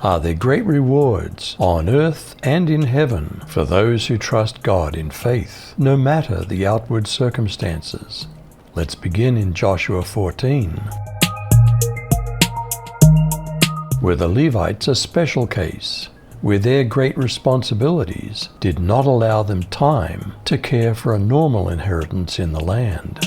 Are there great rewards on earth and in heaven for those who trust God in faith, no matter the outward circumstances? Let's begin in Joshua 14. Were the Levites a special case, where their great responsibilities did not allow them time to care for a normal inheritance in the land?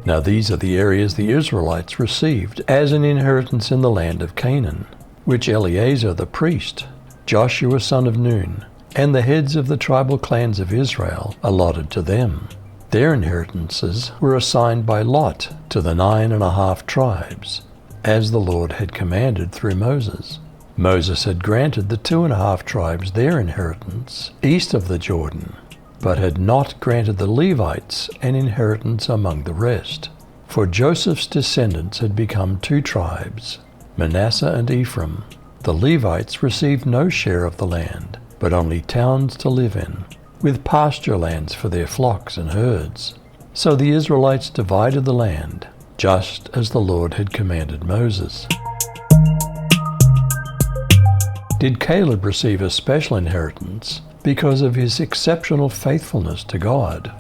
Now these are the areas the Israelites received as an inheritance in the land of Canaan, which Eleazar the priest, Joshua son of Nun, and the heads of the tribal clans of Israel allotted to them. Their inheritances were assigned by lot to the 9.5 tribes, as the Lord had commanded through Moses. Moses had granted the 2.5 tribes their inheritance east of the Jordan, but had not granted the Levites an inheritance among the rest. For Joseph's descendants had become 2 tribes, Manasseh and Ephraim. The Levites received no share of the land, but only towns to live in, with pasture lands for their flocks and herds. So the Israelites divided the land, just as the Lord had commanded Moses. Did Caleb receive a special inheritance because of his exceptional faithfulness to God?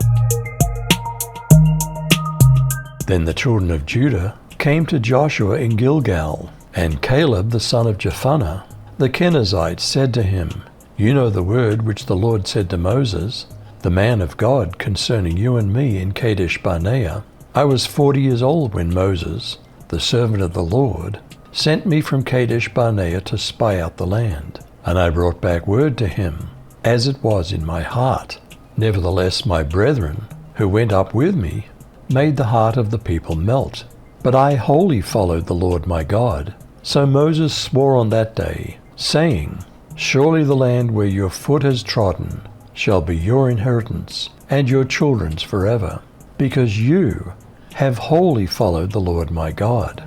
Then the children of Judah came to Joshua in Gilgal, and Caleb the son of Jephunneh, the Kenizzite, said to him, "You know the word which the Lord said to Moses, the man of God, concerning you and me in Kadesh Barnea. I was 40 years old when Moses, the servant of the Lord, sent me from Kadesh Barnea to spy out the land. And I brought back word to him, as it was in my heart. Nevertheless my brethren, who went up with me, made the heart of the people melt. But I wholly followed the Lord my God. So Moses swore on that day, saying, Surely the land where your foot has trodden shall be your inheritance, and your children's forever, because you have wholly followed the Lord my God."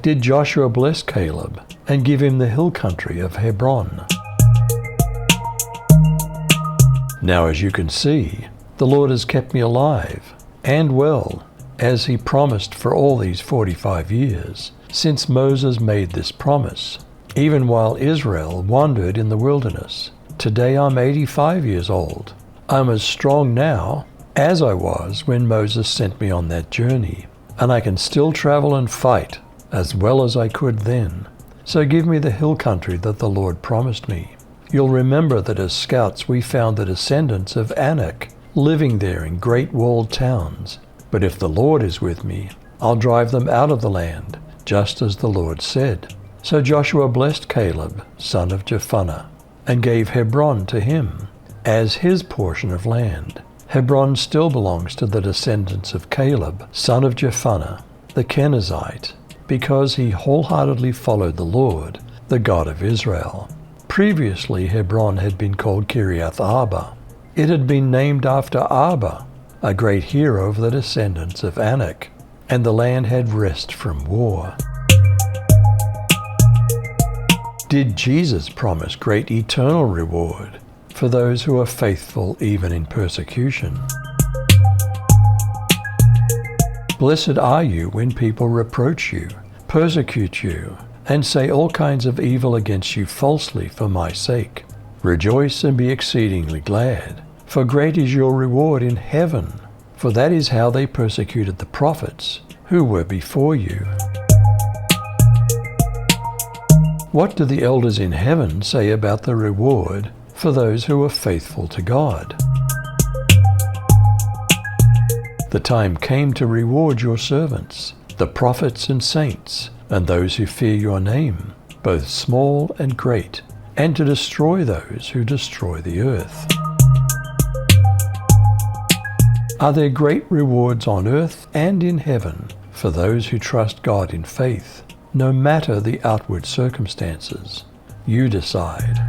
Did Joshua bless Caleb and give him the hill country of Hebron? Now, as you can see, the Lord has kept me alive and well, as he promised for all these 45 years, since Moses made this promise, even while Israel wandered in the wilderness. Today I'm 85 years old. I'm as strong now as I was when Moses sent me on that journey, and I can still travel and fight as well as I could then. So give me the hill country that the Lord promised me. You'll remember that as scouts we found the descendants of Anak living there in great walled towns. But if the Lord is with me, I'll drive them out of the land, just as the Lord said. So Joshua blessed Caleb, son of Jephunneh, and gave Hebron to him as his portion of land. Hebron still belongs to the descendants of Caleb, son of Jephunneh, the Kenizzite, because he wholeheartedly followed the Lord, the God of Israel. Previously Hebron had been called Kiriath Arba. It had been named after Arba, a great hero of the descendants of Anak, and the land had rest from war. Did Jesus promise great eternal reward for those who are faithful even in persecution? Blessed are you when people reproach you, persecute you, and say all kinds of evil against you falsely for my sake. Rejoice and be exceedingly glad, for great is your reward in heaven, for that is how they persecuted the prophets who were before you. What do the elders in heaven say about the reward for those who are faithful to God? The time came to reward your servants, the prophets and saints, and those who fear your name, both small and great, and to destroy those who destroy the earth. Are there great rewards on earth and in heaven for those who trust God in faith, no matter the outward circumstances? You decide.